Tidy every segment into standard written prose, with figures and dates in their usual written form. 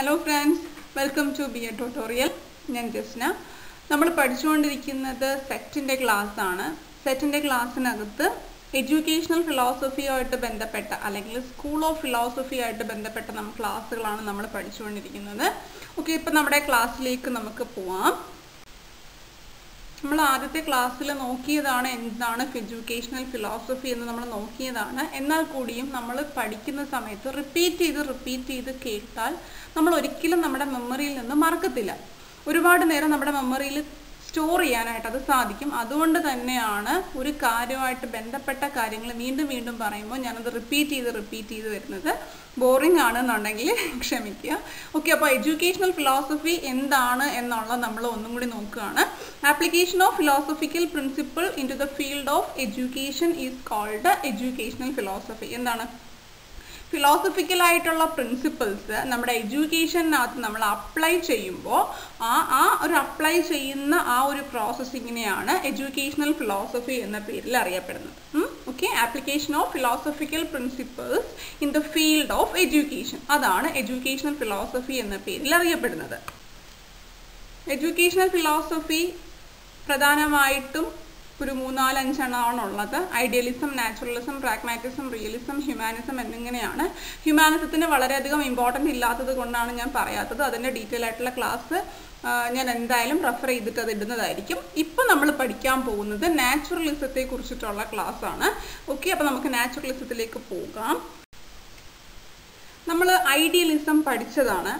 Hello friends, welcome to BA tutorial. ഞാൻ ജസ്ന. നമ്മൾ പഠിച്ചുകൊണ്ടിരിക്കുന്നത് സെറ്റിന്റെ ക്ലാസ് ആണ്. സെറ്റിന്റെ ക്ലാസ്സിനകത്ത് എഡ്യൂക്കേഷണൽ ഫിലോസഫിയുമായിട്ട് ബന്ധപ്പെട്ട അല്ലെങ്കിൽ സ്കൂൾ ഓഫ് ഫിലോസഫി ആയിട്ട് ബന്ധപ്പെട്ട ക്ലാസ്സുകളാണ് നമ്മൾ പഠിച്ചുകൊണ്ടിരിക്കുന്നത്. ഓക്കേ, ഇപ്പോൾ നമ്മുടെ ക്ലാസ്സിലേക്ക് നമുക്ക് പോവാം. നമ്മൾ ആദ്യത്തെ ക്ലാസ്സിൽ നോക്കിയതാണ് എന്താണ് എഡ്യൂക്കേഷണൽ ഫിലോസഫി എന്ന് നമ്മൾ നോക്കിയതാണ്. എന്നാൽ കൂടിയും നമ്മൾ പഠിക്കുന്ന സമയത്ത് റിപ്പീറ്റ് ചെയ്ത് കേട്ടാൽ നമ്മൾ ഒരിക്കലും നമ്മുടെ മെമ്മറിയിൽ നിന്ന് മറക്കത്തില്ല. ഒരുപാട് നേരം നമ്മുടെ മെമ്മറിയിൽ സ്റ്റോർ ചെയ്യാനായിട്ട് അത് സാധിക്കും. അതുകൊണ്ട് തന്നെയാണ് ഒരു കാര്യമായിട്ട് ബന്ധപ്പെട്ട കാര്യങ്ങൾ വീണ്ടും പറയുമ്പോൾ ഞാനത് റിപ്പീറ്റ് ചെയ്ത് വരുന്നത്. ബോറിംഗ് ആണെന്നുണ്ടെങ്കിൽ ക്ഷമിക്കുക. ഓക്കെ, അപ്പോൾ എഡ്യൂക്കേഷണൽ ഫിലോസഫി എന്താണ് എന്നുള്ളത് നമ്മൾ ഒന്നും കൂടി നോക്കുകയാണ്. Application of philosophical principle into the field of education is called educational philosophy. എന്താണ് ഫിലോസഫിക്കൽ ആയിട്ടുള്ള പ്രിൻസിപ്പിൾസ് നമ്മുടെ എഡ്യൂക്കേഷനകത്ത് നമ്മൾ അപ്ലൈ ചെയ്യുമ്പോൾ ഒരു അപ്ലൈ ചെയ്യുന്ന ഒരു പ്രോസസ്സിങ്ങിനെയാണ് എഡ്യൂക്കേഷണൽ ഫിലോസഫി എന്ന പേരിൽ അറിയപ്പെടുന്നത്. Okay, application of philosophical principles in the field of education, അതാണ് എഡ്യൂക്കേഷണൽ ഫിലോസഫി എന്ന പേരിൽ അറിയപ്പെടുന്നത്. എഡ്യൂക്കേഷണൽ ഫിലോസഫി പ്രധാനമായിട്ടും ഒരു 3-4-5 എണ്ണമാണുള്ളത്. Idealism, naturalism, pragmatism, realism, humanism എന്നിങ്ങനെയാണ്. ഹ്യൂമാനിസത്തിന് വളരെയധികം ഇമ്പോർട്ടൻ്റ് ഇല്ലാത്തത് കൊണ്ടാണ് ഞാൻ പറയാത്തത്. അതിൻ്റെ ഡീറ്റെയിൽ ആയിട്ടുള്ള ക്ലാസ് ഞാൻ എന്തായാലും റെഫർ ചെയ്തിട്ട് അത് ഇടുന്നതായിരിക്കും. ഇപ്പം നമ്മൾ പഠിക്കാൻ പോകുന്നത് നാച്ചുറലിസത്തെ കുറിച്ചിട്ടുള്ള ക്ലാസ് ആണ്. ഓക്കെ, അപ്പോൾ നമുക്ക് നാച്ചുറലിസത്തിലേക്ക് പോകാം. നമ്മൾ ഐഡിയലിസം പഠിച്ചതാണ്.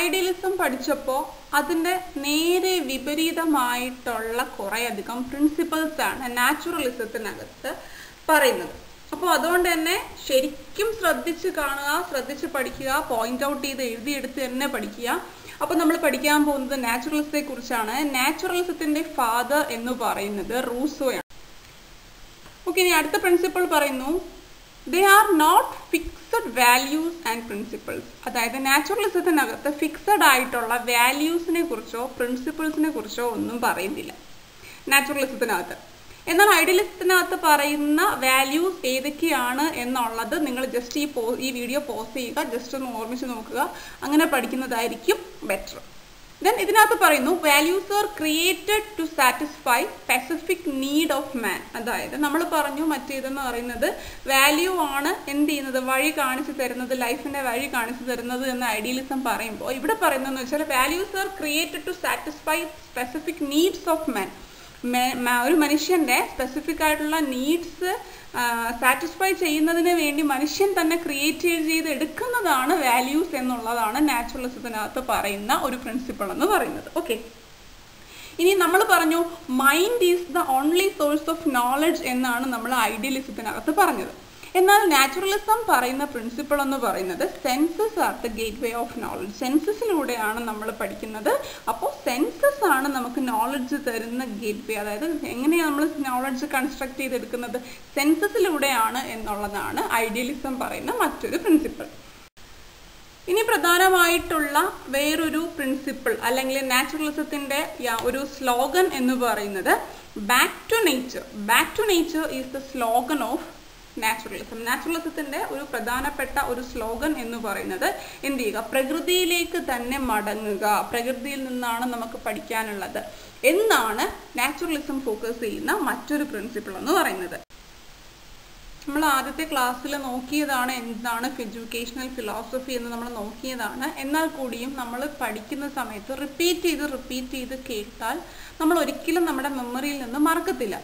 ഐഡിയലിസം പഠിച്ചപ്പോൾ അതിൻ്റെ നേരെ വിപരീതമായിട്ടുള്ള കുറേയധികം പ്രിൻസിപ്പിൾസാണ് നാച്ചുറലിസത്തിനകത്ത് പറയുന്നത്. അപ്പോൾ അതുകൊണ്ട് തന്നെ ശരിക്കും ശ്രദ്ധിച്ച് കാണുക, ശ്രദ്ധിച്ച് പഠിക്കുക, പോയിന്റ് ഔട്ട് ചെയ്ത് എഴുതിയെടുത്ത് തന്നെ പഠിക്കുക. അപ്പോൾ നമ്മൾ പഠിക്കാൻ പോകുന്നത് നാച്ചുറലിസത്തെ കുറിച്ചാണ്. നാച്ചുറലിസത്തിൻ്റെ ഫാദർ എന്ന് പറയുന്നത് റൂസോയാണ്. ഓക്കെ, ഇനി അടുത്ത പ്രിൻസിപ്പിൾ പറയുന്നു, they are not fixed values and principles. അതായത് നാച്ചുറലിസത്തിനകത്ത് ഫിക്സഡ് ആയിട്ടുള്ള വാല്യൂസിനെ കുറിച്ചോ പ്രിൻസിപ്പിൾസിനെ കുറിച്ചോ ഒന്നും പറയുന്നില്ല നാച്ചുറലിസത്തിനകത്ത്. എന്നാൽ ഐഡിയലിസത്തിനകത്ത് പറയുന്ന വാല്യൂസ് ഏതൊക്കെയാണ് എന്നുള്ളത് നിങ്ങൾ ജസ്റ്റ് ഈ വീഡിയോ പോസ് ചെയ്യുക, ജസ്റ്റ് ഒന്ന് ഓർമ്മിച്ച് നോക്കുക. അങ്ങനെ പഠിക്കുന്നതായിരിക്കും ബെറ്റർ. ദെൻ ഇതിനകത്ത് പറയുന്നു, values are created to satisfy specific need of man. അതായത് നമ്മൾ പറഞ്ഞു മറ്റേതെന്ന് പറയുന്നത് വാല്യൂ ആണ് എന്ത് ചെയ്യുന്നത്, വഴി കാണിച്ചു തരുന്നത്, ലൈഫിൻ്റെ വഴി കാണിച്ചു തരുന്നത് എന്ന് ഐഡിയലിസം പറയുമ്പോൾ ഇവിടെ പറയുന്നതെന്ന് വെച്ചാൽ values are created to satisfy specific needs of man. ഒരു മനുഷ്യൻ്റെ സ്പെസിഫിക് ആയിട്ടുള്ള നീഡ്സ് സാറ്റിസ്ഫൈ ചെയ്യുന്നതിന് വേണ്ടി മനുഷ്യൻ തന്നെ ക്രിയേറ്റ് ചെയ്ത് എടുക്കുന്നതാണ് വാല്യൂസ് എന്നുള്ളതാണ് നാച്ചുറലിസത്തിനകത്ത് പറയുന്ന ഒരു പ്രിൻസിപ്പിൾ എന്ന് പറയുന്നത്. ഓക്കെ, ഇനി നമ്മൾ പറഞ്ഞു mind is the only source of knowledge എന്നാണ് നമ്മൾ ഐഡിയലിസത്തിനകത്ത് പറഞ്ഞത്. എന്നാൽ നാച്ചുറലിസം പറയുന്ന പ്രിൻസിപ്പിൾ എന്ന് പറയുന്നത് senses are the gateway of knowledge. സെൻസസിലൂടെയാണ് നമ്മൾ പഠിക്കുന്നത്. അപ്പോൾ സെൻസസ് ആണ് നമുക്ക് നോളജ് തരുന്ന ഗേറ്റ് വേ. അതായത് എങ്ങനെയാണ് നമ്മൾ നോളജ് കൺസ്ട്രക്ട് ചെയ്തെടുക്കുന്നത്, സെൻസസിലൂടെയാണ് എന്നുള്ളതാണ് ഐഡിയലിസം പറയുന്ന മറ്റൊരു പ്രിൻസിപ്പിൾ. ഇനി പ്രധാനമായിട്ടുള്ള വേറൊരു പ്രിൻസിപ്പിൾ അല്ലെങ്കിൽ നാച്ചുറലിസത്തിൻ്റെ ഒരു സ്ലോഗൻ എന്ന് പറയുന്നത് back to nature. Back to nature is the slogan of naturalism. നാച്ചുറലിസത്തിൻ്റെ ഒരു പ്രധാനപ്പെട്ട ഒരു സ്ലോഗൻ എന്ന് പറയുന്നത് എന്ത് ചെയ്യുക, പ്രകൃതിയിലേക്ക് തന്നെ മടങ്ങുക, പ്രകൃതിയിൽ നിന്നാണ് നമുക്ക് പഠിക്കാനുള്ളത് എന്നാണ് നാച്ചുറലിസം ഫോക്കസ് ചെയ്യുന്ന മറ്റൊരു പ്രിൻസിപ്പിൾ എന്ന് പറയുന്നത്. നമ്മൾ ആദ്യത്തെ ക്ലാസ്സിൽ നോക്കിയതാണ് എന്താണ് എഡ്യൂക്കേഷണൽ ഫിലോസഫി എന്ന് നമ്മൾ നോക്കിയതാണ്. എന്നാൽ കൂടിയും നമ്മൾ പഠിക്കുന്ന സമയത്ത് റിപ്പീറ്റ് ചെയ്ത് കേട്ടാൽ നമ്മൾ ഒരിക്കലും നമ്മുടെ മെമ്മറിയിൽ നിന്ന് മറക്കത്തില്ല.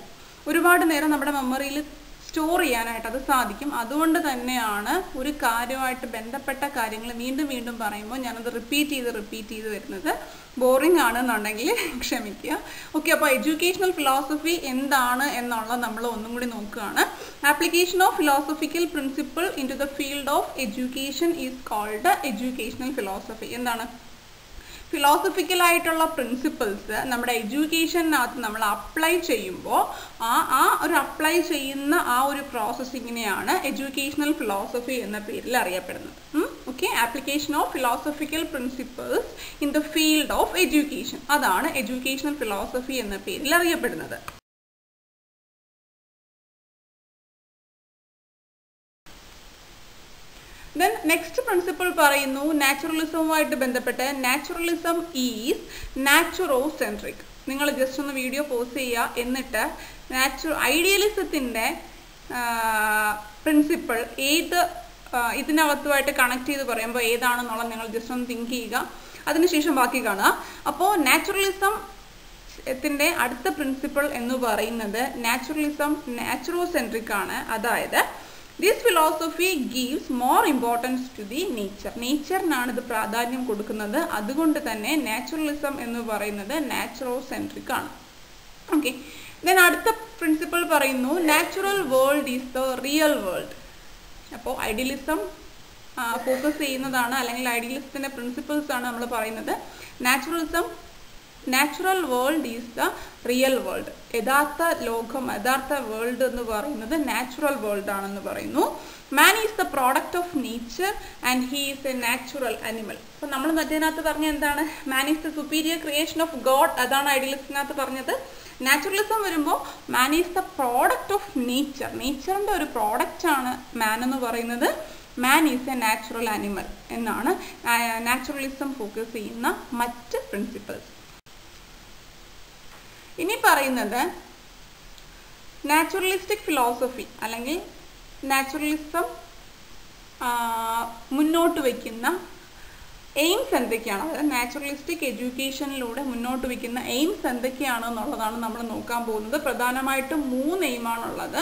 ഒരുപാട് നേരം നമ്മുടെ മെമ്മറിയിൽ സ്റ്റോർ ചെയ്യാനായിട്ട് അത് സാധിക്കും. അതുകൊണ്ട് തന്നെയാണ് ഒരു കാര്യമായിട്ട് ബന്ധപ്പെട്ട കാര്യങ്ങൾ വീണ്ടും പറയുമ്പോൾ ഞാനത് റിപ്പീറ്റ് ചെയ്ത് വരുന്നത്. ബോറിംഗ് ആണെന്നുണ്ടെങ്കിൽ ക്ഷമിക്കുക. ഓക്കെ, അപ്പോൾ എഡ്യൂക്കേഷണൽ ഫിലോസഫി എന്താണ് എന്നുള്ളത് നമ്മൾ ഒന്നും കൂടി നോക്കുകയാണ്. Application of philosophical principle into the field of education is called educational philosophy. എന്താണ് ഫിലോസഫിക്കൽ ആയിട്ടുള്ള പ്രിൻസിപ്പിൾസ് നമ്മുടെ എഡ്യൂക്കേഷനകത്ത് നമ്മൾ അപ്ലൈ ചെയ്യുമ്പോൾ ഒരു അപ്ലൈ ചെയ്യുന്ന ഒരു പ്രോസസ്സിങ്ങിനെയാണ് എഡ്യൂക്കേഷണൽ ഫിലോസഫി എന്ന പേരിൽ അറിയപ്പെടുന്നത്. Okay, application of philosophical principles in the field of education, അതാണ് എഡ്യൂക്കേഷണൽ ഫിലോസഫി എന്ന പേരിൽ അറിയപ്പെടുന്നത്. Then next principle പറയുന്നു നാച്ചുറലിസവുമായിട്ട് ബന്ധപ്പെട്ട് നാച്ചുറലിസം ഈസ് നാച്ചുറോസെൻട്രിക്. നിങ്ങൾ ജസ്റ്റ് ഒന്ന് വീഡിയോ പോസ് ചെയ്യുക, എന്നിട്ട് ഐഡിയലിസത്തിൻ്റെ പ്രിൻസിപ്പിൾ ഏത് ഇതിനകത്തുമായിട്ട് കണക്ട് ചെയ്ത് പറയുമ്പോൾ ഏതാണെന്നുള്ളത് നിങ്ങൾ ജസ്റ്റ് ഒന്ന് തിങ്ക് ചെയ്യുക, അതിനുശേഷം ബാക്കി കാണുക. അപ്പോൾ നാച്ചുറലിസത്തിൻ്റെ അടുത്ത പ്രിൻസിപ്പിൾ എന്ന് പറയുന്നത് നാച്ചുറലിസം നാച്ചുറോസെൻട്രിക് ആണ്. അതായത് this philosophy gives more importance to the nature. നേച്ചറിനാണ് ഇത് പ്രാധാന്യം കൊടുക്കുന്നത്. അതുകൊണ്ട് തന്നെ നാച്ചുറലിസം എന്ന് പറയുന്നത് നാച്ചുറോസെൻട്രിക് ആണ്. ഓക്കെ, ദെൻ അടുത്ത പ്രിൻസിപ്പിൾ പറയുന്നു natural world is the real world. അപ്പോൾ ഐഡിയലിസം ഫോക്കസ് ചെയ്യുന്നതാണ്, അല്ലെങ്കിൽ ഐഡിയലിസത്തിൻ്റെ പ്രിൻസിപ്പിൾസ് ആണ് നമ്മൾ പറയുന്നത്. Natural world is the real world. യഥാർത്ഥ ലോകം, യഥാർത്ഥ വേൾഡ് എന്ന് പറയുന്നത് നാച്ചുറൽ വേൾഡ് ആണെന്ന് പറയുന്നു. Man is the product of nature and he is a natural animal. അപ്പോൾ നമ്മൾ മറ്റേതിനകത്ത് പറഞ്ഞ എന്താണ്? Man is the superior creation of God. അതാണ് ഐഡിയലിസത്തിനകത്ത് പറഞ്ഞത്. നാച്ചുറലിസം വരുമ്പോൾ man is the product of nature. നേച്ചറിൻ്റെ ഒരു പ്രോഡക്റ്റ് ആണ് മാൻ എന്ന് പറയുന്നത്. Man is a natural animal എന്നാണ് നാച്ചുറലിസം ഫോക്കസ് ചെയ്യുന്ന മറ്റ് പ്രിൻസിപ്പിൾസ്. ഇനി പറയുന്നത് നാച്ചുറലിസ്റ്റിക് ഫിലോസഫി അല്ലെങ്കിൽ നാച്ചുറലിസം മുന്നോട്ട് വയ്ക്കുന്ന എയിംസ് എന്തൊക്കെയാണ്, അതായത് നാച്ചുറലിസ്റ്റിക് എഡ്യൂക്കേഷനിലൂടെ മുന്നോട്ട് വയ്ക്കുന്ന എയിംസ് എന്തൊക്കെയാണെന്നുള്ളതാണ് നമ്മൾ നോക്കാൻ പോകുന്നത്. പ്രധാനമായിട്ടും 3 എയിമാണുള്ളത്.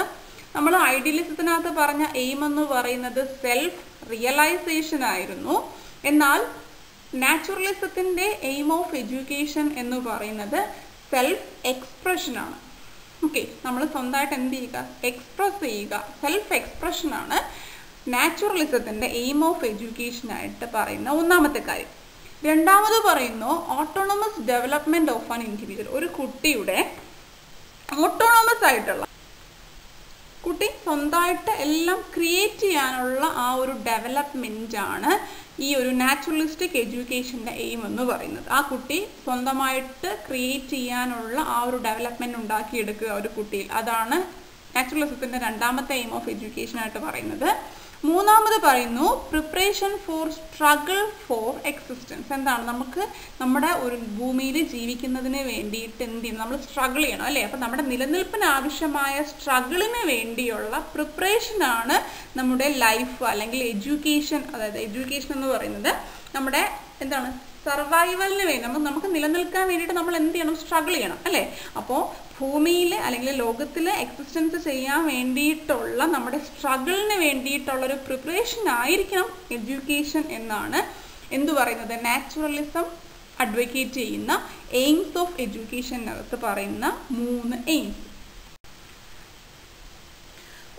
നമ്മൾ ഐഡിയലിസത്തിനകത്ത് പറഞ്ഞ എയിം എന്ന് പറയുന്നത് സെൽഫ് റിയലൈസേഷൻ ആയിരുന്നു. എന്നാൽ നാച്ചുറലിസത്തിൻ്റെ എയിം ഓഫ് എഡ്യൂക്കേഷൻ എന്ന് പറയുന്നത് സെൽഫ് എക്സ്പ്രഷനാണ്. ഓക്കെ, നമ്മൾ സ്വന്തമായിട്ട് എന്ത് ചെയ്യുക? എക്സ്പ്രസ് ചെയ്യുക. സെൽഫ് എക്സ്പ്രഷനാണ് നാച്ചുറലിസത്തിൻ്റെ എയിം ഓഫ് എഡ്യൂക്കേഷനായിട്ട് പറയുന്ന ഒന്നാമത്തെ കാര്യം. രണ്ടാമത് പറയുന്നു autonomous development of an individual. ഒരു കുട്ടിയുടെ ഓട്ടോണമസ് ആയിട്ടുള്ള, കുട്ടി സ്വന്തമായിട്ട് എല്ലാം ക്രിയേറ്റ് ചെയ്യാനുള്ള ആ ഒരു ഡെവലപ്മെൻറ്റാണ് ഈ ഒരു നാച്ചുറലിസ്റ്റിക് എഡ്യൂക്കേഷൻ്റെ എയിം എന്ന് പറയുന്നത്. ആ കുട്ടി സ്വന്തമായിട്ട് ക്രിയേറ്റ് ചെയ്യാനുള്ള ആ ഒരു ഡെവലപ്മെൻറ്റ് ഉണ്ടാക്കിയെടുക്കുക ഒരു കുട്ടിയിൽ. അതാണ് നാച്ചുറലിസത്തിൻ്റെ രണ്ടാമത്തെ എയിം ഓഫ് എഡ്യൂക്കേഷനായിട്ട് പറയുന്നത്. മൂന്നാമത് പറയുന്നു preparation for struggle for existence. എന്താണ്? നമുക്ക് നമ്മുടെ ഒരു ഭൂമിയിൽ ജീവിക്കുന്നതിന് വേണ്ടിയിട്ട് എന്ത് ചെയ്യണം? നമ്മൾ സ്ട്രഗിൾ ചെയ്യണം, അല്ലേ? അപ്പം നമ്മുടെ നിലനിൽപ്പിന് ആവശ്യമായ സ്ട്രഗിളിന് വേണ്ടിയുള്ള പ്രിപ്പറേഷനാണ് നമ്മുടെ ലൈഫ് അല്ലെങ്കിൽ എഡ്യൂക്കേഷൻ. അതായത് എഡ്യൂക്കേഷൻ എന്ന് പറയുന്നത് നമ്മുടെ എന്താണ്? സർവൈവലിന് വേണ്ടി നമുക്ക് നിലനിൽക്കാൻ വേണ്ടിയിട്ട് നമ്മൾ എന്ത് ചെയ്യണം? സ്ട്രഗിൾ ചെയ്യണം, അല്ലേ? അപ്പോൾ ഭൂമിയിൽ അല്ലെങ്കിൽ ലോകത്തിൽ എക്സിസ്റ്റൻസ് ചെയ്യാൻ വേണ്ടിയിട്ടുള്ള നമ്മുടെ സ്ട്രഗിളിന് വേണ്ടിയിട്ടുള്ളൊരു പ്രിപ്പറേഷൻ ആയിരിക്കണം എഡ്യൂക്കേഷൻ എന്നാണ് എന്തു പറയുന്നത്? നാച്ചുറലിസം അഡ്വക്കേറ്റ് ചെയ്യുന്ന എയിംസ് ഓഫ് എഡ്യൂക്കേഷനകത്ത് പറയുന്ന 3 എയിംസ്.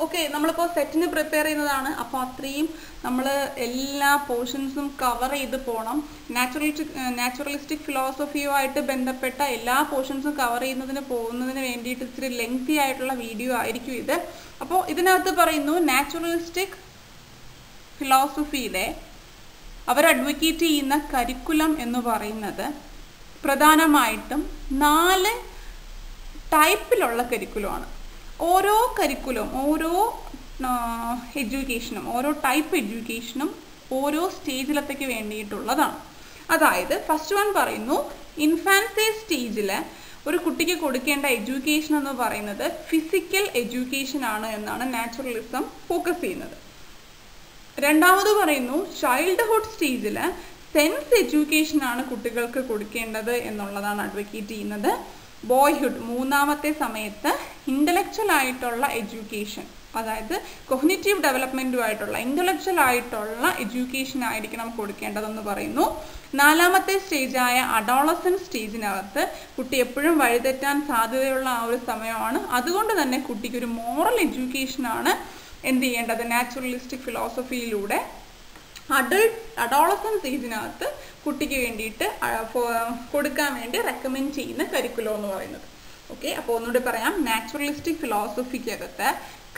ഓക്കെ, നമ്മളിപ്പോൾ സെറ്റിന് പ്രിപ്പയർ ചെയ്യുന്നതാണ്. അപ്പോൾ അത്രയും നമ്മൾ എല്ലാ പോർഷൻസും കവർ ചെയ്ത് പോകണം. നാച്ചുറലിസ്റ്റിക് ഫിലോസഫിയുമായിട്ട് ബന്ധപ്പെട്ട എല്ലാ പോർഷൻസും കവർ പോകുന്നതിന് വേണ്ടിയിട്ട് ഇത്തിരി ലെങ്തി ആയിട്ടുള്ള വീഡിയോ ആയിരിക്കും ഇത്. അപ്പോൾ ഇതിനകത്ത് പറയുന്നു നാച്ചുറലിസ്റ്റിക് ഫിലോസഫിയിലെ അവർ അഡ്വക്കേറ്റ് ചെയ്യുന്ന കരിക്കുലം എന്ന് പറയുന്നത് പ്രധാനമായിട്ടും 4 ടൈപ്പിലുള്ള കരിക്കുലമാണ്. ഓരോ കരിക്കുലവും, ഓരോ എഡ്യൂക്കേഷനും, ഓരോ ടൈപ്പ് എഡ്യൂക്കേഷനും ഓരോ സ്റ്റേജിലത്തേക്ക് വേണ്ടിയിട്ടുള്ളതാണ്. അതായത് ഫസ്റ്റ് വൺ പറയുന്നു ഇൻഫാൻസി സ്റ്റേജിൽ ഒരു കുട്ടിക്ക് കൊടുക്കേണ്ട എഡ്യൂക്കേഷൻ എന്ന് പറയുന്നത് ഫിസിക്കൽ എഡ്യൂക്കേഷൻ ആണ് എന്നാണ് നാച്ചുറലിസം ഫോക്കസ് ചെയ്യുന്നത്. രണ്ടാമത് പറയുന്നു ചൈൽഡ്ഹുഡ് സ്റ്റേജിൽ സെൻസ് എഡ്യൂക്കേഷൻ ആണ് കുട്ടികൾക്ക് കൊടുക്കേണ്ടത് എന്നുള്ളതാണ് അഡ്വക്കേറ്റ് ചെയ്യുന്നത്. ബോയ്ഹുഡ്, മൂന്നാമത്തെ സമയത്ത് ഇൻ്റലക്ച്വൽ ആയിട്ടുള്ള എഡ്യൂക്കേഷൻ, അതായത് കൊഗ്നിറ്റീവ് ഡെവലപ്മെൻറ്റുമായിട്ടുള്ള ഇൻ്റലക്ച്വൽ ആയിട്ടുള്ള എഡ്യൂക്കേഷൻ ആയിരിക്കണം കൊടുക്കേണ്ടതെന്ന് പറയുന്നു. നാലാമത്തെ സ്റ്റേജായ അഡോളസൻറ്റ് സ്റ്റേജിനകത്ത് കുട്ടി എപ്പോഴും വഴിതെറ്റാൻ സാധ്യതയുള്ള ആ ഒരു സമയമാണ്. അതുകൊണ്ട് തന്നെ കുട്ടിക്കൊരു മോറൽ എഡ്യൂക്കേഷനാണ് എന്ത് ചെയ്യേണ്ടത്? നാച്ചുറലിസ്റ്റിക് ഫിലോസഫിയിലൂടെ അഡോളസൻറ്റ് സ്റ്റേജിനകത്ത് കുട്ടിക്ക് വേണ്ടിയിട്ട് കൊടുക്കാൻ വേണ്ടി റെക്കമെൻഡ് ചെയ്യുന്ന കരിക്കുലം എന്ന് പറയുന്നത്. ഓക്കെ, അപ്പോൾ ഒന്നുകൂടി പറയാം. നാച്ചുറലിസ്റ്റിക് ഫിലോസഫിക്കകത്ത്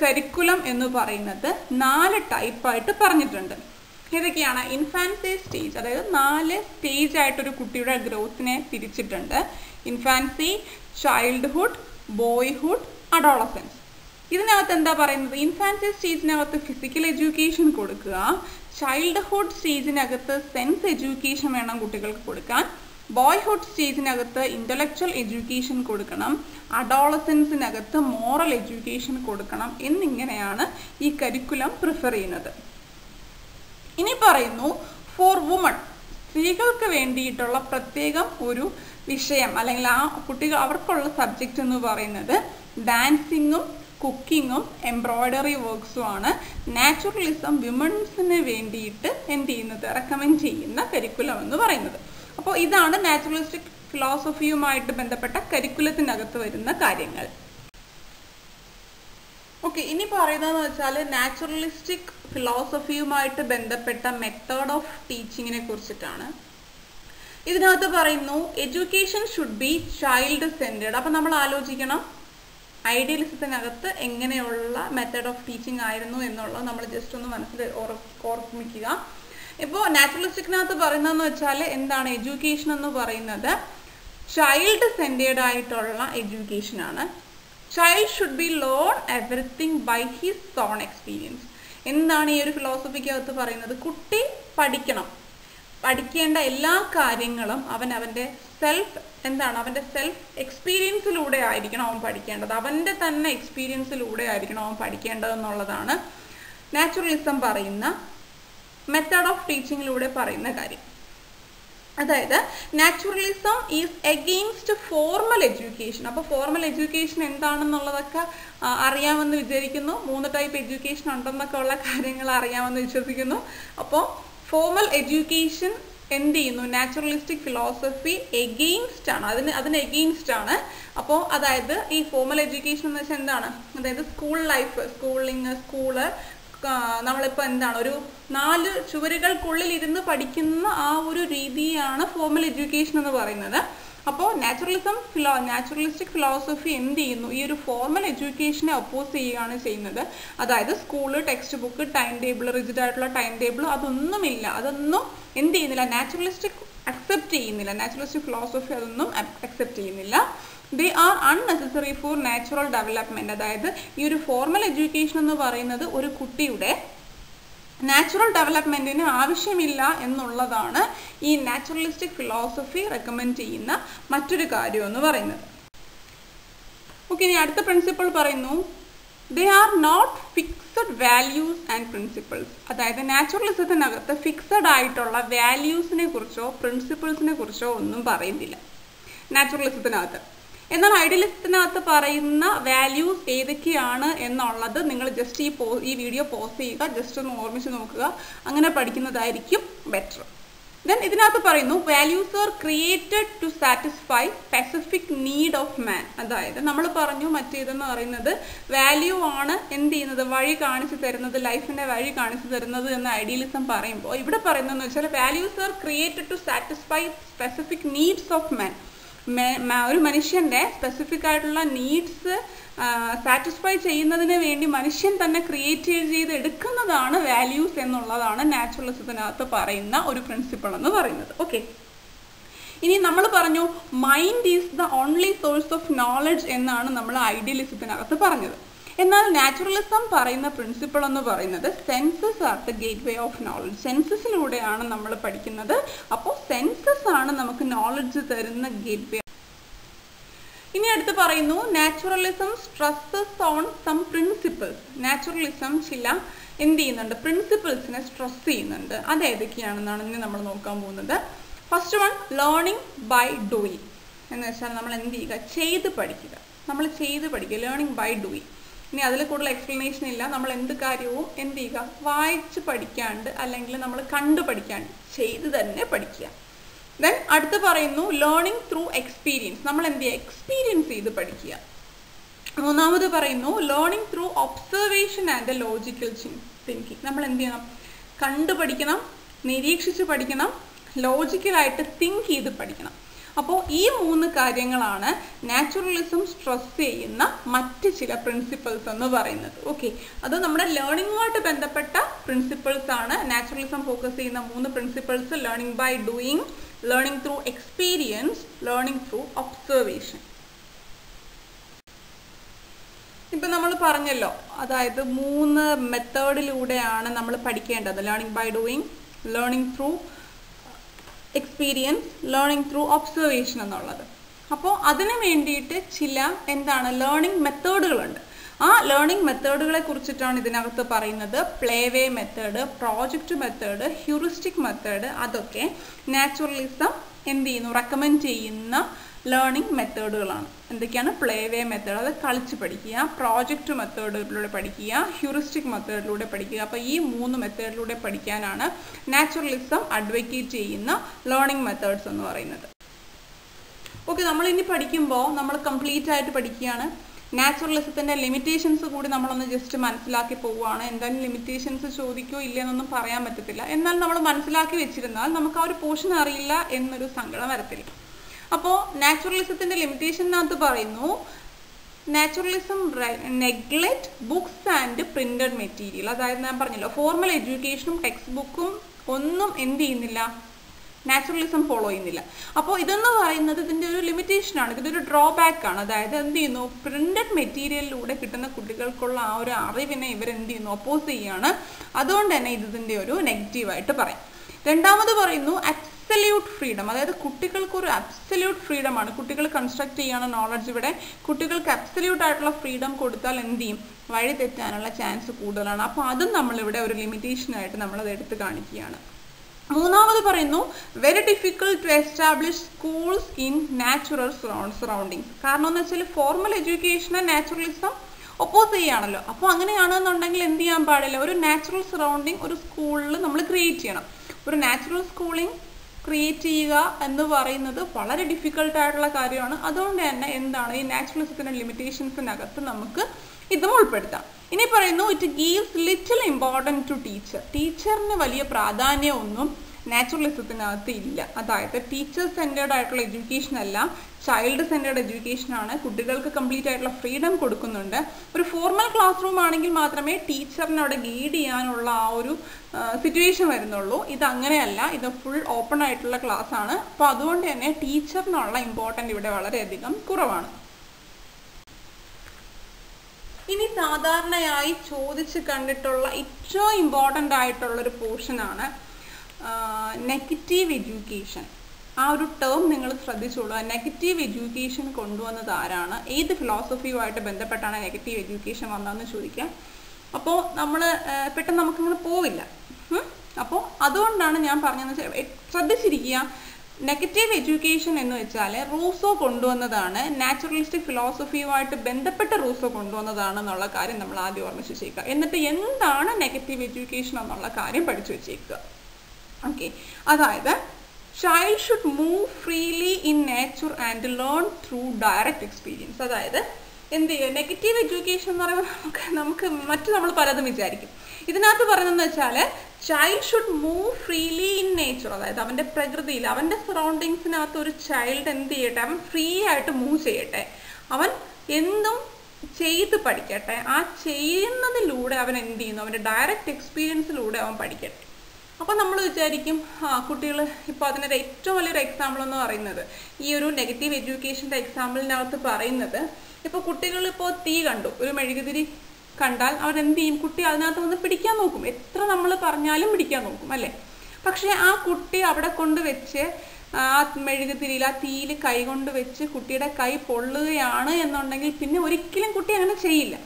കരിക്കുലം എന്ന് പറയുന്നത് 4 ടൈപ്പായിട്ട് പറഞ്ഞിട്ടുണ്ട്. ഏതൊക്കെയാണ്? ഇൻഫാൻസി സ്റ്റേജ്, അതായത് 4 സ്റ്റേജായിട്ടൊരു കുട്ടിയുടെ ഗ്രോത്തിനെ തിരിച്ചിട്ടുണ്ട്. Infancy, childhood, boyhood, adolescence. ഇതിനകത്ത് എന്താ പറയുന്നത്, ഇൻഫാൻസി സ്റ്റേജിനകത്ത് ഫിസിക്കൽ എഡ്യൂക്കേഷൻ കൊടുക്കുക, ചൈൽഡ്ഹുഡ് സ്റ്റേജിനകത്ത് സെൻസ് എഡ്യൂക്കേഷൻ വേണം കുട്ടികൾക്ക് കൊടുക്കാൻ, ബോയ്ഹുഡ് സ്റ്റേജിനകത്ത് ഇന്റലക്ച്വൽ എഡ്യൂക്കേഷൻ കൊടുക്കണം, അഡോളസൻസിനകത്ത് മോറൽ എഡ്യൂക്കേഷൻ കൊടുക്കണം എന്നിങ്ങനെയാണ് ഈ കരിക്കുലം പ്രിഫർ ചെയ്യുന്നത്. ഇനി പറയുന്നു ഫോർ വുമൺ, സ്ത്രീകൾക്ക് വേണ്ടിയിട്ടുള്ള പ്രത്യേകം ഒരു വിഷയം അല്ലെങ്കിൽ ആ കുട്ടികൾ അവർക്കുള്ള സബ്ജക്റ്റ് എന്ന് പറയുന്നത് ഡാൻസിങ്ങും കുക്കിങ്ങും എംബ്രോയ്ഡറി വർക്ക്സും ആണ്. നാച്ചുറലിസം വിമൻസിന് വേണ്ടിയിട്ട് എന്ത് ചെയ്യുന്നത്, റെക്കമെൻഡ് ചെയ്യുന്ന കരിക്കുലം എന്ന് പറയുന്നത്. അപ്പോൾ ഇതാണ് നാച്ചുറലിസ്റ്റിക് ഫിലോസഫിയുമായിട്ട് ബന്ധപ്പെട്ട കരിക്കുലത്തിനകത്ത് വരുന്ന കാര്യങ്ങൾ. ഓക്കെ, ഇനി പറയുന്നതെന്ന് വെച്ചാൽ നാച്ചുറലിസ്റ്റിക് ഫിലോസഫിയുമായിട്ട് ബന്ധപ്പെട്ട മെത്തേഡ് ഓഫ് ടീച്ചിങ്ങിനെ കുറിച്ചിട്ടാണ്. ഇതിനകത്ത് പറയുന്നു education should be child centred. അപ്പം നമ്മൾ ആലോചിക്കണം ഐഡിയലിസത്തിനകത്ത് എങ്ങനെയുള്ള മെത്തേഡ് ഓഫ് ടീച്ചിങ് ആയിരുന്നു എന്നുള്ളത് നമ്മൾ ജസ്റ്റ് ഒന്ന് മനസ്സിൽ ഓർമ്മിക്കുക. ഇപ്പോൾ നാച്ചുറലിസ്റ്റിക്കിനകത്ത് പറയുന്നതെന്ന് വെച്ചാൽ എന്താണ്, എഡ്യൂക്കേഷൻ എന്ന് പറയുന്നത് ചൈൽഡ് സെൻറ്റേഡ് ആയിട്ടുള്ള എഡ്യൂക്കേഷനാണ്. Child should be learn everything by his own experience. എന്താണ് ഈ ഒരു ഫിലോസഫിക്കകത്ത് പറയുന്നത്, കുട്ടി പഠിക്കേണ്ട എല്ലാ കാര്യങ്ങളും അവൻ്റെ സെൽഫ് എക്സ്പീരിയൻസിലൂടെ ആയിരിക്കണം അവൻ പഠിക്കേണ്ടത്, അവൻ്റെ തന്നെ എക്സ്പീരിയൻസിലൂടെ ആയിരിക്കണം അവൻ പഠിക്കേണ്ടതെന്നുള്ളതാണ് നാച്ചുറലിസം പറയുന്ന മെത്തേഡ് ഓഫ് ടീച്ചിങ്ങിലൂടെ പറയുന്ന കാര്യം. അതായത് naturalism is against formal education. അപ്പോൾ ഫോർമൽ എഡ്യൂക്കേഷൻ എന്താണെന്നുള്ളതൊക്കെ അറിയാമെന്ന് വിചാരിക്കുന്നു. 3 ടൈപ്പ് എഡ്യൂക്കേഷൻ ഉണ്ടെന്നൊക്കെ ഉള്ള കാര്യങ്ങൾ അറിയാമെന്ന് വിശ്വസിക്കുന്നു. അപ്പോൾ ഫോർമൽ എഡ്യൂക്കേഷൻ എന്ത് ചെയ്യുന്നു, നാച്ചുറലിസ്റ്റിക് ഫിലോസഫി എഗെയിൻസ്റ്റ് ആണ്, അതിന് എഗെയിൻസ്റ്റ് ആണ്. അപ്പോൾ അതായത് ഈ ഫോർമൽ എഡ്യൂക്കേഷൻ എന്ന് വെച്ചാൽ എന്താണ്, അതായത് സ്കൂൾ ലൈഫ്, സ്കൂള് നമ്മളിപ്പോൾ എന്താണ് ഒരു 4 ചുവരുകൾക്കുള്ളിൽ ഇരുന്ന് പഠിക്കുന്ന ആ ഒരു രീതിയാണ് ഫോർമൽ എഡ്യൂക്കേഷൻ എന്ന് പറയുന്നത്. അപ്പോൾ നാച്ചുറലിസ്റ്റിക് ഫിലോസഫി എന്ത് ചെയ്യുന്നു, ഈ ഒരു ഫോർമൽ എഡ്യൂക്കേഷനെ ഒപ്പോസ് ചെയ്യുകയാണ് ചെയ്യുന്നത്. അതായത് school, text book, time table, rigid ആയിട്ടുള്ള ടൈം ടേബിൾ അതൊന്നും എന്ത് ചെയ്യുന്നില്ല, നാച്ചുറലിസ്റ്റിക് ഫിലോസഫി അതൊന്നും അക്സെപ്റ്റ് ചെയ്യുന്നില്ല. They are unnecessary four natural development. അതായത് ഈ ഒരു ഫോർമൽ എഡ്യൂക്കേഷൻ എന്ന് പറയുന്നത് ഒരു കുട്ടിയുടെ നാച്ചുറൽ ഡെവലപ്മെൻറ്റിന് ആവശ്യമില്ല എന്നുള്ളതാണ് ഈ നാച്ചുറലിസ്റ്റിക് ഫിലോസഫി റെക്കമെൻഡ് ചെയ്യുന്ന മറ്റൊരു കാര്യം എന്ന് പറയുന്നത്. ഓക്കെ, ഇനി അടുത്ത പ്രിൻസിപ്പിൾ പറയുന്നു they are not fixed values and principles. അതായത് നാച്ചുറലിസത്തിനകത്ത് ഫിക്സഡ് ആയിട്ടുള്ള വാല്യൂസിനെ കുറിച്ചോ പ്രിൻസിപ്പിൾസിനെ കുറിച്ചോ ഒന്നും പറയുന്നില്ല നാച്ചുറലിസത്തിനകത്ത്. എന്നാൽ ഐഡിയലിസത്തിനകത്ത് പറയുന്ന വാല്യൂസ് ഏതൊക്കെയാണ് എന്നുള്ളത് നിങ്ങൾ ജസ്റ്റ് ഈ വീഡിയോ പോസ് ചെയ്യുക, ജസ്റ്റ് ഒന്ന് ഓർമ്മിച്ച് നോക്കുക, അങ്ങനെ പഠിക്കുന്നതായിരിക്കും ബെറ്റർ. ദെൻ ഇതിനകത്ത് പറയുന്നു values are created to satisfy specific need of man. അതായത് നമ്മൾ പറഞ്ഞു മറ്റേതെന്ന് പറയുന്നത് വാല്യൂ ആണ് എന്ത് ചെയ്യുന്നത്, വഴി കാണിച്ചു തരുന്നത്, ലൈഫിൻ്റെ വഴി കാണിച്ചു തരുന്നത് എന്ന് ഐഡിയലിസം പറയുമ്പോൾ ഇവിടെ പറയുന്നതെന്ന് വെച്ചാൽ values are created to satisfy specific needs of man. ഒരു മനുഷ്യൻ്റെ സ്പെസിഫിക് ആയിട്ടുള്ള നീഡ്സ് സാറ്റിസ്ഫൈ ചെയ്യുന്നതിന് വേണ്ടി മനുഷ്യൻ തന്നെ ക്രിയേറ്റ് ചെയ്ത് എടുക്കുന്നതാണ് വാല്യൂസ് എന്നുള്ളതാണ് നാച്ചുറലിസത്തിനകത്ത് പറയുന്ന ഒരു പ്രിൻസിപ്പിൾ എന്ന് പറയുന്നത്. ഓക്കെ, ഇനി നമ്മൾ പറഞ്ഞു mind is the only source of knowledge എന്നാണ് നമ്മൾ ഐഡിയലിസത്തിനകത്ത് പറഞ്ഞത്. എന്നാൽ നാച്ചുറലിസം പറയുന്ന പ്രിൻസിപ്പിൾ എന്ന് പറയുന്നത് senses are the gateway of knowledge. സെൻസസിലൂടെയാണ് നമ്മൾ പഠിക്കുന്നത്. അപ്പോൾ സെൻസസ് ആണ് നമുക്ക് നോളജ് തരുന്ന ഗേറ്റ് വേ. ഇനി അടുത്ത് പറയുന്നു naturalism stresses on some principles. Naturalism ചില എന്ത് ചെയ്യുന്നുണ്ട്, പ്രിൻസിപ്പിൾസിനെ സ്ട്രെസ് ചെയ്യുന്നുണ്ട്. അത് ഏതൊക്കെയാണെന്നാണ് ഇനി നമ്മൾ നോക്കാൻ പോകുന്നത്. First one learning by doing എന്ന് വെച്ചാൽ നമ്മൾ എന്ത് ചെയ്യുക, ചെയ്ത് പഠിക്കുക. Learning by doing. ഇനി അതിൽ കൂടുതൽ എക്സ്പ്ലനേഷൻ ഇല്ല. നമ്മൾ എന്ത് കാര്യവും എന്ത് ചെയ്യുക, വായിച്ച് പഠിക്കാണ്ട് അല്ലെങ്കിൽ നമ്മൾ കണ്ടു പഠിക്കാണ്ട് ചെയ്ത് തന്നെ പഠിക്കുക. ദെൻ അടുത്ത് പറയുന്നു ലേണിംഗ് ത്രൂ എക്സ്പീരിയൻസ്. നമ്മൾ എന്ത് ചെയ്യുക, എക്സ്പീരിയൻസ് ചെയ്ത് പഠിക്കുക. മൂന്നാമത് പറയുന്നു learning through observation and logical thinking. നമ്മൾ എന്ത് ചെയ്യണം, കണ്ടു പഠിക്കണം, നിരീക്ഷിച്ച് പഠിക്കണം, ലോജിക്കലായിട്ട് തിങ്ക് ചെയ്ത് പഠിക്കണം. അപ്പോൾ ഈ 3 കാര്യങ്ങളാണ് നാച്ചുറലിസം സ്ട്രെസ് ചെയ്യുന്ന മറ്റ് ചില പ്രിൻസിപ്പിൾസ് എന്ന് പറയുന്നത്. ഓക്കെ, അത് നമ്മുടെ ലേണിംഗുമായിട്ട് ബന്ധപ്പെട്ട പ്രിൻസിപ്പിൾസ് ആണ്. നാച്ചുറലിസം ഫോക്കസ് ചെയ്യുന്ന 3 principles: learning by doing, learning through experience, learning through observation. ഇപ്പം നമ്മൾ പറഞ്ഞല്ലോ, അതായത് 3 മെത്തേഡിലൂടെയാണ് നമ്മൾ പഠിക്കേണ്ടത്. Learning by doing, learning through experience, learning through observation എന്നുള്ളത്. അപ്പോൾ അതിന് വേണ്ടിയിട്ട് ചില ലേണിംഗ് മെത്തേഡുകളുണ്ട്. ആ ലേണിംഗ് മെത്തേഡുകളെ കുറിച്ചിട്ടാണ് ഇതിനകത്ത് പറയുന്നത്. Play way method, project method, heuristic method, അതൊക്കെ നാച്ചുറലിസം റെക്കമെൻഡ് ചെയ്യുന്ന ലേണിംഗ് മെത്തേഡുകളാണ്. എന്തൊക്കെയാണ്? പ്ലേ വേ മെത്തേഡ്, അത് കളിച്ച് പഠിക്കുക, പ്രോജക്റ്റ് മെത്തേഡിലൂടെ പഠിക്കുക, ഹ്യൂറിസ്റ്റിക് മെത്തേഡിലൂടെ പഠിക്കുക. അപ്പോൾ ഈ 3 മെത്തേഡിലൂടെ പഠിക്കാനാണ് നാച്ചുറലിസം അഡ്വക്കേറ്റ് ചെയ്യുന്ന ലേണിംഗ് മെത്തേഡ്സ് എന്ന് പറയുന്നത്. ഓക്കെ, നമ്മളിനി പഠിക്കുമ്പോൾ നമ്മൾ കംപ്ലീറ്റ് ആയിട്ട് പഠിക്കുകയാണ്. നാച്ചുറലിസത്തിൻ്റെ ലിമിറ്റേഷൻസ് കൂടി നമ്മളൊന്ന് ജസ്റ്റ് മനസ്സിലാക്കി പോവുകയാണ്. എന്തായാലും ലിമിറ്റേഷൻസ് ചോദിക്കോ ഇല്ലയെന്നൊന്നും പറയാൻ പറ്റത്തില്ല. എന്നാൽ നമ്മൾ മനസ്സിലാക്കി വെച്ചിരുന്നാൽ നമുക്ക് ആ ഒരു പോർഷൻ അറിയില്ല എന്നൊരു സങ്കടം വരത്തില്ല. അപ്പോൾ നാച്ചുറലിസത്തിൻ്റെ ലിമിറ്റേഷനകത്ത് പറയുന്നു, naturalism neglect books and printed material. അതായത് ഞാൻ പറഞ്ഞല്ലോ, ഫോർമൽ എഡ്യൂക്കേഷനും ടെക്സ്റ്റ് ബുക്കും ഒന്നും നാച്ചുറലിസം ഫോളോ ചെയ്യുന്നില്ല. അപ്പോൾ ഇതെന്ന് പറയുന്നത് ഇതിൻ്റെ ഒരു ലിമിറ്റേഷനാണ്, ഇതിൻ്റെ ഒരു ഡ്രോബാക്ക് ആണ്. അതായത് പ്രിന്റഡ് മെറ്റീരിയലിലൂടെ കിട്ടുന്ന കുട്ടികൾക്കുള്ള ആ ഒരു അറിവിനെ ഒപ്പോസ് ചെയ്യുകയാണ്. അതുകൊണ്ട് തന്നെ ഇതിൻ്റെ ഒരു നെഗറ്റീവായിട്ട് പറയും. രണ്ടാമത് പറയുന്നു അബ്സല്യൂട്ട് ഫ്രീഡം. അതായത് കുട്ടികൾക്കൊരു അബ്സല്യൂട്ട് ഫ്രീഡമാണ്. കുട്ടികൾ കൺസ്ട്രക്ട് ചെയ്യാണ് നോളജ്. ഇവിടെ കുട്ടികൾക്ക് അബ്സല്യൂട്ട് ആയിട്ടുള്ള ഫ്രീഡം കൊടുത്താൽ വഴി തെറ്റാനുള്ള ചാൻസ് കൂടുതലാണ്. അപ്പോൾ അതും നമ്മളിവിടെ ഒരു ലിമിറ്റേഷനായിട്ട് നമ്മളത് എടുത്ത് കാണിക്കുകയാണ്. മൂന്നാമത് പറയുന്നു very difficult to establish schools in natural surroundings. കാരണം എന്ന് വെച്ചാൽ ഫോർമൽ എഡ്യൂക്കേഷനെ നാച്ചുറലിസം ഒപ്പോസ് ചെയ്യുകയാണല്ലോ. അപ്പോൾ അങ്ങനെയാണെന്നുണ്ടെങ്കിൽ എന്ത് ചെയ്യാൻ പാടില്ല, ഒരു നാച്ചുറൽ സറൗണ്ടിങ് ഒരു സ്കൂളിൽ നമ്മൾ ക്രിയേറ്റ് ചെയ്യണം. ഒരു നാച്ചുറൽ സ്കൂളിംഗ് ക്രിയേറ്റ് ചെയ്യുക എന്ന് പറയുന്നത് വളരെ ഡിഫിക്കൽട്ടായിട്ടുള്ള കാര്യമാണ്. അതുകൊണ്ട് തന്നെ ഈ നാച്ചുറലിസത്തിൻ്റെ ലിമിറ്റേഷൻസിനകത്ത് നമുക്ക് ഇതും ഉൾപ്പെടുത്താം. ഇനി പറയുന്നു it gives little important to teacher. ടീച്ചറിന് വലിയ പ്രാധാന്യമൊന്നും നാച്ചുറലിസത്തിനകത്ത് ഇല്ല. അതായത് ടീച്ചർ സെൻറ്റേർഡ് ആയിട്ടുള്ള എഡ്യൂക്കേഷൻ അല്ല, ചൈൽഡ് സെൻറ്റേർഡ് എഡ്യൂക്കേഷനാണ്. കുട്ടികൾക്ക് കംപ്ലീറ്റ് ആയിട്ടുള്ള ഫ്രീഡം കൊടുക്കുന്നുണ്ട്. ഒരു ഫോർമൽ ക്ലാസ് റൂം ആണെങ്കിൽ മാത്രമേ ടീച്ചറിനെ അവിടെ ഗൈഡ് ചെയ്യാനുള്ള ആ ഒരു സിറ്റുവേഷൻ വരുന്നുള്ളൂ. ഇതങ്ങനെയല്ല, ഇത് ഫുൾ ഓപ്പൺ ആയിട്ടുള്ള ക്ലാസ് ആണ്. അപ്പോൾ അതുകൊണ്ട് തന്നെ ടീച്ചറിനുള്ള ഇമ്പോർട്ടൻ്റ് ഇവിടെ വളരെയധികം കുറവാണ്. ഇനി സാധാരണയായി ചോദിച്ച് കണ്ടിട്ടുള്ള ഏറ്റവും ഇമ്പോർട്ടൻ്റ് ആയിട്ടുള്ളൊരു പോർഷനാണ് നെഗറ്റീവ് എഡ്യൂക്കേഷൻ. ആ ഒരു ടേം നിങ്ങൾ ശ്രദ്ധിച്ചോളൂ. നെഗറ്റീവ് എഡ്യൂക്കേഷൻ കൊണ്ടുവന്നത് ആരാണ്, ഏത് ഫിലോസഫിയുമായിട്ട് ബന്ധപ്പെട്ടാണ് നെഗറ്റീവ് എഡ്യൂക്കേഷൻ വന്നതെന്ന് ചോദിക്കാം. അപ്പോൾ നമ്മൾ പെട്ടെന്ന് നമുക്കിങ്ങനെ പോവില്ല. അപ്പോൾ അതുകൊണ്ടാണ് ഞാൻ പറഞ്ഞതെന്ന് വെച്ചാൽ ശ്രദ്ധിച്ചിരിക്കുക. നെഗറ്റീവ് എഡ്യൂക്കേഷൻ എന്ന് വെച്ചാൽ റൂസോ കൊണ്ടുവന്നതാണ്, നാച്ചുറലിസ്റ്റിക് ഫിലോസഫിയുമായിട്ട് ബന്ധപ്പെട്ട റൂസോ കൊണ്ടുവന്നതാണെന്നുള്ള കാര്യം നമ്മൾ ആദ്യം ഓർമ്മിച്ച് വെച്ചേക്കുക. എന്നിട്ട് എന്താണ് നെഗറ്റീവ് എഡ്യൂക്കേഷൻ എന്നുള്ള കാര്യം പഠിച്ചു വെച്ചേക്കുക. ഓക്കെ, അതായത് child should move freely in nature and learn through direct experience. അതായത് നെഗറ്റീവ് എഡ്യൂക്കേഷൻ എന്ന് പറയുമ്പോൾ നമ്മൾ പലതും വിചാരിക്കും. ഇതിനകത്ത് പറയുന്നതെന്ന് വെച്ചാൽ child should move freely in nature. അതായത് അവൻ്റെ പ്രകൃതിയിൽ, അവൻ്റെ സറൗണ്ടിങ്സിനകത്ത് ഒരു ചൈൽഡ് അവൻ ഫ്രീ ആയിട്ട് മൂവ് ചെയ്യട്ടെ, അവൻ എന്തും ചെയ്ത് പഠിക്കട്ടെ. ആ ചെയ്യുന്നതിലൂടെ അവൻ അവൻ്റെ ഡയറക്റ്റ് എക്സ്പീരിയൻസിലൂടെ അവൻ പഠിക്കട്ടെ. അപ്പോൾ നമ്മൾ വിചാരിക്കും കുട്ടികൾ ഇപ്പോൾ അതിനൊരു ഏറ്റവും വലിയൊരു എക്സാമ്പിൾ എന്ന് പറയുന്നത് ഈ ഒരു നെഗറ്റീവ് എഡ്യൂക്കേഷൻ്റെ എക്സാമ്പിളിനകത്ത് പറയുന്നത്, ഇപ്പോൾ കുട്ടികൾ തീ കണ്ടു, ഒരു മെഴുകുതിരി കണ്ടാൽ കുട്ടി അതിനകത്ത് വന്ന് പിടിക്കാൻ നോക്കും. എത്ര നമ്മൾ പറഞ്ഞാലും പിടിക്കാൻ നോക്കും അല്ലേ. പക്ഷേ ആ കുട്ടി അവിടെ കൊണ്ടുവച്ച് ആ മെഴുകുതിരിയിൽ, ആ തീയിൽ കൈ കൊണ്ട് വെച്ച് കുട്ടിയുടെ കൈ പൊള്ളുകയാണ് എന്നുണ്ടെങ്കിൽ പിന്നെ ഒരിക്കലും കുട്ടി അങ്ങനെ ചെയ്യില്ല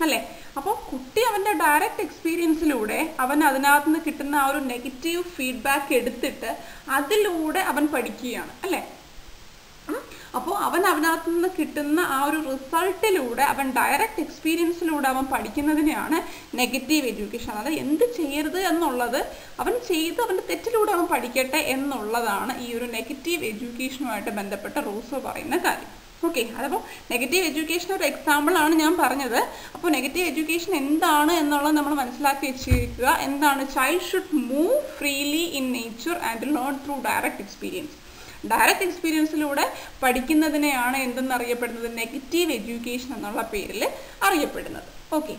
അല്ലേ. അപ്പോൾ കുട്ടി അവൻ്റെ ഡയറക്റ്റ് എക്സ്പീരിയൻസിലൂടെ അവൻ അതിനകത്ത് നിന്ന് കിട്ടുന്ന ആ ഒരു നെഗറ്റീവ് ഫീഡ്ബാക്ക് എടുത്തിട്ട് അതിലൂടെ അവൻ പഠിക്കുകയാണ് അല്ലേ. അപ്പോൾ അതിനകത്ത് നിന്ന് കിട്ടുന്ന ആ ഒരു റിസൾട്ടിലൂടെ അവൻ ഡയറക്റ്റ് എക്സ്പീരിയൻസിലൂടെ അവൻ പഠിക്കുന്നതിനെയാണ് നെഗറ്റീവ് എഡ്യൂക്കേഷൻ. അതായത് എന്ത് ചെയ്യരുത് എന്നുള്ളത് അവൻ ചെയ്ത് അവൻ്റെ തെറ്റിലൂടെ അവൻ പഠിക്കട്ടെ എന്നുള്ളതാണ് ഈ ഒരു നെഗറ്റീവ് എഡ്യൂക്കേഷനുമായിട്ട് ബന്ധപ്പെട്ട റൂസോ പറയുന്ന കാര്യം. ഓക്കെ, അതപ്പോൾ നെഗറ്റീവ് എഡ്യൂക്കേഷൻ ഒരു എക്സാമ്പിളാണ് ഞാൻ പറഞ്ഞത്. അപ്പോൾ നെഗറ്റീവ് എഡ്യൂക്കേഷൻ എന്താണ് എന്നുള്ളത് നമ്മൾ മനസ്സിലാക്കി വെച്ചിരിക്കുക. Child should move freely in nature and learn through direct experience. Direct എക്സ്പീരിയൻസിലൂടെ പഠിക്കുന്നതിനെയാണ് എന്തെന്നറിയപ്പെടുന്നത്, നെഗറ്റീവ് എഡ്യൂക്കേഷൻ എന്നുള്ള പേരിൽ അറിയപ്പെടുന്നത്. ഓക്കെ.